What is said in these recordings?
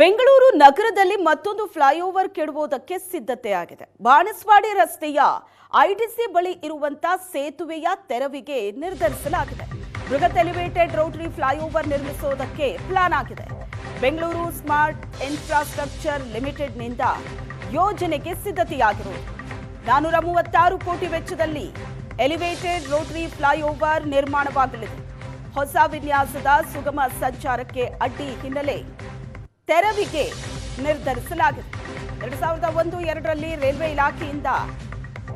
ಬೆಂಗಳೂರು ನಗರದಲ್ಲಿ ಮತ್ತೊಂದು ಫ್ಲೈಓವರ್ ಕೆಡವುವುದಕ್ಕೆ ಸಿದ್ಧತೆಯಾಗಿದೆ. ಬಾಣಸ್ವಾಡಿ ರಸ್ತೆಯ ಐಟಿಸಿ ಬಳಿ ಇರುವಂತಹ ಸೇತುವೆಯ ತೆರವಿಗೆ ನಿರ್ಧರಿಸಲಾಗಿದೆ. ಬೃಹತ್ ಎಲಿವೇಟೆಡ್ ರೋಟರಿ ಫ್ಲೈಓವರ್ ನಿರ್ಮಿಸುವುದಕ್ಕೆ ಪ್ಲಾನ್ ಆಗಿದೆ. ಬೆಂಗಳೂರು ಸ್ಮಾರ್ಟ್ ಇನ್ಫ್ರಾಸ್ಟ್ರಕ್ಚರ್ ಲಿಮಿಟೆಡ್ನಿಂದ ಯೋಜನೆಗೆ ಸಿದ್ಧತೆಯಾಗಿರುವುದು. 436 ಕೋಟಿ ವೆಚ್ಚದಲ್ಲಿ ಎಲಿವೇಟೆಡ್ ರೋಟರಿ ಫ್ಲೈಓವರ್ ನಿರ್ಮಾಣವಾಗಲಿದೆ. ಹೊಸ ವಿನ್ಯಾಸದ ಸುಗಮ ಸಂಚಾರಕ್ಕೆ ಅಡ್ಡಿ ಹಿನ್ನೆಲೆ ತೆರವಿಗೆ ನಿರ್ಧರಿಸಲಾಗಿದೆ. 2001-2ರಲ್ಲಿ ರೈಲ್ವೆ ಇಲಾಖೆಯಿಂದ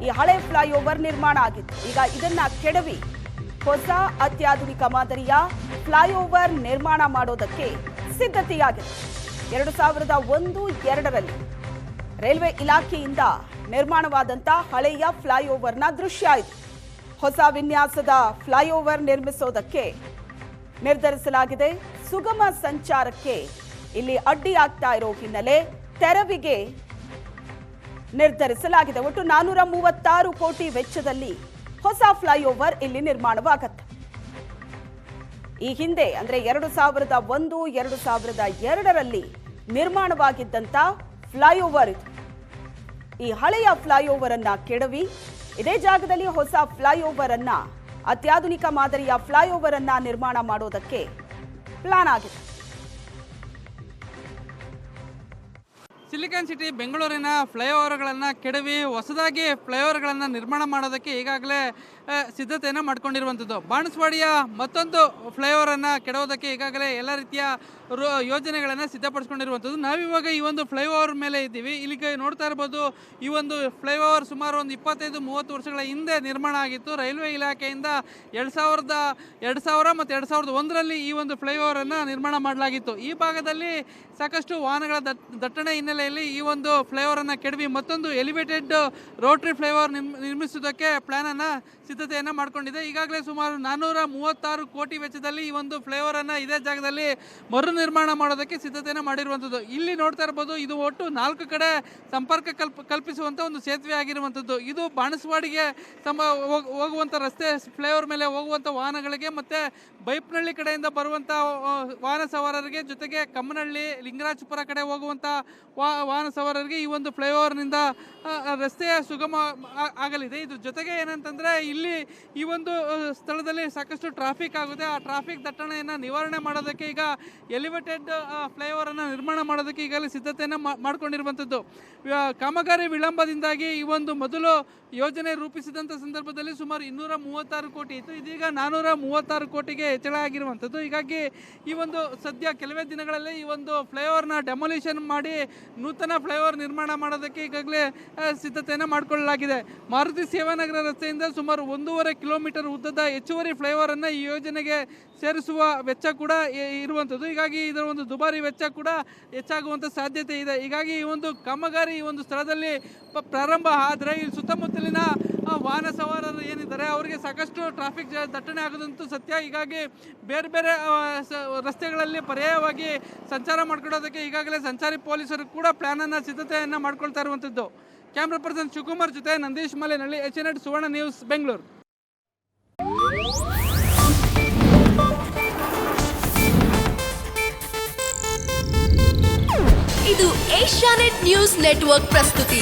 ಈ ಹಳೆ ಫ್ಲೈಓವರ್ ನಿರ್ಮಾಣ ಆಗಿತ್ತು. ಈಗ ಇದನ್ನ ಕೆಡವಿ ಹೊಸ ಅತ್ಯಾಧುನಿಕ ಮಾದರಿಯ ಫ್ಲೈಓವರ್ ನಿರ್ಮಾಣ ಮಾಡೋದಕ್ಕೆ ಸಿದ್ಧತೆಯಾಗಿದೆ. 2001-2ರಲ್ಲಿ ರೈಲ್ವೆ ಇಲಾಖೆಯಿಂದ ನಿರ್ಮಾಣವಾದಂತಹ ಹಳೆಯ ಫ್ಲೈಓವರ್ನ ದೃಶ್ಯ ಇದು. ಹೊಸ ವಿನ್ಯಾಸದ ಫ್ಲೈಓವರ್ ನಿರ್ಮಿಸೋದಕ್ಕೆ ನಿರ್ಧರಿಸಲಾಗಿದೆ. ಸುಗಮ ಸಂಚಾರಕ್ಕೆ ಇಲ್ಲಿ ಅಡ್ಡಿ ಆಗ್ತಾ ಇರೋ ಹಿನ್ನೆಲೆ ತೆರವಿಗೆ ನಿರ್ಧರಿಸಲಾಗಿದೆ. ಒಟ್ಟು 436 ಕೋಟಿ ವೆಚ್ಚದಲ್ಲಿ ಹೊಸ ಫ್ಲೈಓವರ್ ಇಲ್ಲಿ ನಿರ್ಮಾಣವಾಗುತ್ತೆ. ಈ ಹಿಂದೆ ಅಂದ್ರೆ 2001-2002ರಲ್ಲಿ ನಿರ್ಮಾಣವಾಗಿದ್ದಂತ ಫ್ಲೈಓವರ್ ಇದು. ಈ ಹಳೆಯ ಫ್ಲೈಓವರ್ ಅನ್ನ ಕೆಡವಿ ಇದೇ ಜಾಗದಲ್ಲಿ ಹೊಸ ಫ್ಲೈಓವರ್ ಅನ್ನ ಅತ್ಯಾಧುನಿಕ ಮಾದರಿಯ ಫ್ಲೈಓವರ್ ಅನ್ನ ನಿರ್ಮಾಣ ಮಾಡೋದಕ್ಕೆ ಪ್ಲಾನ್ ಆಗಿದೆ. ಸಿಲಿಕಾನ್ ಸಿಟಿ ಬೆಂಗಳೂರಿನ ಫ್ಲೈಓವರ್ಗಳನ್ನು ಕೆಡವಿ ಹೊಸದಾಗಿ ಫ್ಲೈಓವರ್ಗಳನ್ನು ನಿರ್ಮಾಣ ಮಾಡೋದಕ್ಕೆ ಈಗಾಗಲೇ ಸಿದ್ಧತೆಯನ್ನು ಮಾಡ್ಕೊಂಡಿರುವಂಥದ್ದು. ಬಾಣಸ್ವಾಡಿಯ ಮತ್ತೊಂದು ಫ್ಲೈಓವರನ್ನು ಕೆಡೋದಕ್ಕೆ ಈಗಾಗಲೇ ಎಲ್ಲ ರೀತಿಯ ಯೋಜನೆಗಳನ್ನು ಸಿದ್ಧಪಡಿಸ್ಕೊಂಡಿರುವಂಥದ್ದು. ನಾವಿವಾಗ ಈ ಒಂದು ಫ್ಲೈಓವರ್ ಮೇಲೆ ಇದ್ದೀವಿ. ಇಲ್ಲಿಗೆ ನೋಡ್ತಾ ಇರ್ಬೋದು, ಈ ಒಂದು ಫ್ಲೈಓವರ್ ಸುಮಾರು ಒಂದು 25-30 ವರ್ಷಗಳ ಹಿಂದೆ ನಿರ್ಮಾಣ ಆಗಿತ್ತು. ರೈಲ್ವೆ ಇಲಾಖೆಯಿಂದ 2000 ಮತ್ತು 2001ರಲ್ಲಿ ಈ ಒಂದು ಫ್ಲೈಓವರನ್ನು ನಿರ್ಮಾಣ ಮಾಡಲಾಗಿತ್ತು. ಈ ಭಾಗದಲ್ಲಿ ಸಾಕಷ್ಟು ವಾಹನಗಳ ದಟ್ಟಣೆ ಹಿನ್ನೆಲೆಯಲ್ಲಿ ಈ ಒಂದು ಫ್ಲೈಓವರನ್ನು ಕೆಡವಿ ಮತ್ತೊಂದು ಎಲಿವೇಟೆಡ್ ರೋಟರಿ ಫ್ಲೈಓವರ್ ನಿರ್ಮಿಸುವುದಕ್ಕೆ ಪ್ಲಾನನ್ನು ಸಿದ್ಧತೆಯನ್ನು ಮಾಡಿಕೊಂಡಿದೆ. ಈಗಾಗಲೇ ಸುಮಾರು 436 ಕೋಟಿ ವೆಚ್ಚದಲ್ಲಿ ಈ ಒಂದು ಫ್ಲೈಓವರನ್ನು ಇದೇ ಜಾಗದಲ್ಲಿ ಮರು ನಿರ್ಮಾಣ ಮಾಡೋದಕ್ಕೆ ಸಿದ್ಧತೆಯನ್ನು ಮಾಡಿರುವಂಥದ್ದು. ಇಲ್ಲಿ ನೋಡ್ತಾ ಇರ್ಬೋದು, ಇದು ಒಟ್ಟು 4 ಕಡೆ ಸಂಪರ್ಕ ಕಲ್ಪಿಸುವಂಥ ಒಂದು ಸೇತುವೆ ಆಗಿರುವಂಥದ್ದು. ಇದು ಬಾಣಸ್ವಾಡಿಗೆ ಹೋಗುವಂಥ ರಸ್ತೆ ಫ್ಲೈಓವರ್ ಮೇಲೆ ಹೋಗುವಂಥ ವಾಹನಗಳಿಗೆ ಮತ್ತು ಬೈಪ್ನಹಳ್ಳಿ ಕಡೆಯಿಂದ ಬರುವಂಥ ವಾಹನ ಸವಾರರಿಗೆ, ಜೊತೆಗೆ ಕಮ್ಮನಹಳ್ಳಿ ಲಿಂಗರಾಜಪುರ ಕಡೆ ಹೋಗುವಂಥ ವಾಹನ ಸವಾರರಿಗೆ ಈ ಒಂದು ಫ್ಲೈಓವರ್ನಿಂದ ರಸ್ತೆಯ ಸುಗಮ ಆಗಲಿದೆ. ಇದ್ರ ಜೊತೆಗೆ ಏನಂತಂದರೆ ಇಲ್ಲಿ ಈ ಒಂದು ಸ್ಥಳದಲ್ಲಿ ಸಾಕಷ್ಟು ಟ್ರಾಫಿಕ್ ಆಗುತ್ತೆ. ಆ ಟ್ರಾಫಿಕ್ ದಟ್ಟಣೆಯನ್ನು ನಿವಾರಣೆ ಮಾಡೋದಕ್ಕೆ ಈಗ ಎಲಿವೇಟೆಡ್ ಫ್ಲೈಓವರನ್ನು ನಿರ್ಮಾಣ ಮಾಡೋದಕ್ಕೆ ಈಗಾಗಲೇ ಸಿದ್ಧತೆಯನ್ನು ಮಾಡ್ಕೊಂಡಿರುವಂಥದ್ದು. ಕಾಮಗಾರಿ ವಿಳಂಬದಿಂದಾಗಿ ಈ ಒಂದು ಮೊದಲು ಯೋಜನೆ ರೂಪಿಸಿದಂಥ ಸಂದರ್ಭದಲ್ಲಿ ಸುಮಾರು 236 ಕೋಟಿ ಇತ್ತು. ಇದೀಗ 436 ಕೋಟಿಗೆ ಹೆಚ್ಚಳ ಆಗಿರುವಂಥದ್ದು. ಹೀಗಾಗಿ ಈ ಒಂದು ಸದ್ಯ ಕೆಲವೇ ದಿನಗಳಲ್ಲಿ ಈ ಒಂದು ಫ್ಲೈಓವರ್ನ ಡೆಮೊಲಿಷನ್ ಮಾಡಿ ನೂತನ ಫ್ಲೈಓವರ್ ನಿರ್ಮಾಣ ಮಾಡೋದಕ್ಕೆ ಈಗಾಗಲೇ ಸಿದ್ಧತೆಯನ್ನು ಮಾಡಿಕೊಳ್ಳಲಾಗಿದೆ. ಮಾರುತಿ ಸೇವಾನಗರ ರಸ್ತೆಯಿಂದ ಸುಮಾರು 1.5 ಕಿಲೋಮೀಟರ್ ಉದ್ದದ ಹೆಚ್ಚುವರಿ ಫ್ಲೈಓವರನ್ನು ಈ ಯೋಜನೆಗೆ ಸೇರಿಸುವ ವೆಚ್ಚ ಕೂಡ ಇರುವಂಥದ್ದು. ಹೀಗಾಗಿ ಇದರ ಒಂದು ದುಬಾರಿ ವೆಚ್ಚ ಕೂಡ ಹೆಚ್ಚಾಗುವಂಥ ಸಾಧ್ಯತೆ ಇದೆ. ಹೀಗಾಗಿ ಈ ಒಂದು ಕಾಮಗಾರಿ ಈ ಒಂದು ಸ್ಥಳದಲ್ಲಿ ಪ್ರಾರಂಭ ಆದರೆ ಈ ಸುತ್ತಮುತ್ತಲಿನ ವಾಹನ ಸವಾರರು ಏನಿದ್ದಾರೆ ಅವರಿಗೆ ಸಾಕಷ್ಟು ಟ್ರಾಫಿಕ್ ದಟ್ಟಣೆ ಆಗೋದಂತೂ ಸತ್ಯ. ಹೀಗಾಗಿ ಬೇರೆ ಬೇರೆ ರಸ್ತೆಗಳಲ್ಲಿ ಪರ್ಯಾಯವಾಗಿ ಸಂಚಾರ ಮಾಡ್ಕೊಳ್ಳೋದಕ್ಕೆ ಈಗಾಗಲೇ ಸಂಚಾರಿ ಪೊಲೀಸರು ಕೂಡ ಪ್ಲಾನನ್ನು ಸಿದ್ಧತೆಯನ್ನು ಮಾಡ್ಕೊಳ್ತಾ ಇರುವಂಥದ್ದು. ಕ್ಯಾಮ್ರಾ ಪರ್ಸನ್ ಶಿವಕುಮಾರ್ ಜೊತೆ ನಂದೀಶ್ ಮಲೆನಹಳ್ಳಿ, HNET ಸುವರ್ಣ ನ್ಯೂಸ್, ಬೆಂಗಳೂರು. ಇದು ಏಷ್ಯಾನೆಟ್ ನ್ಯೂಸ್ ನೆಟ್ವರ್ಕ್ ಪ್ರಸ್ತುತಿ.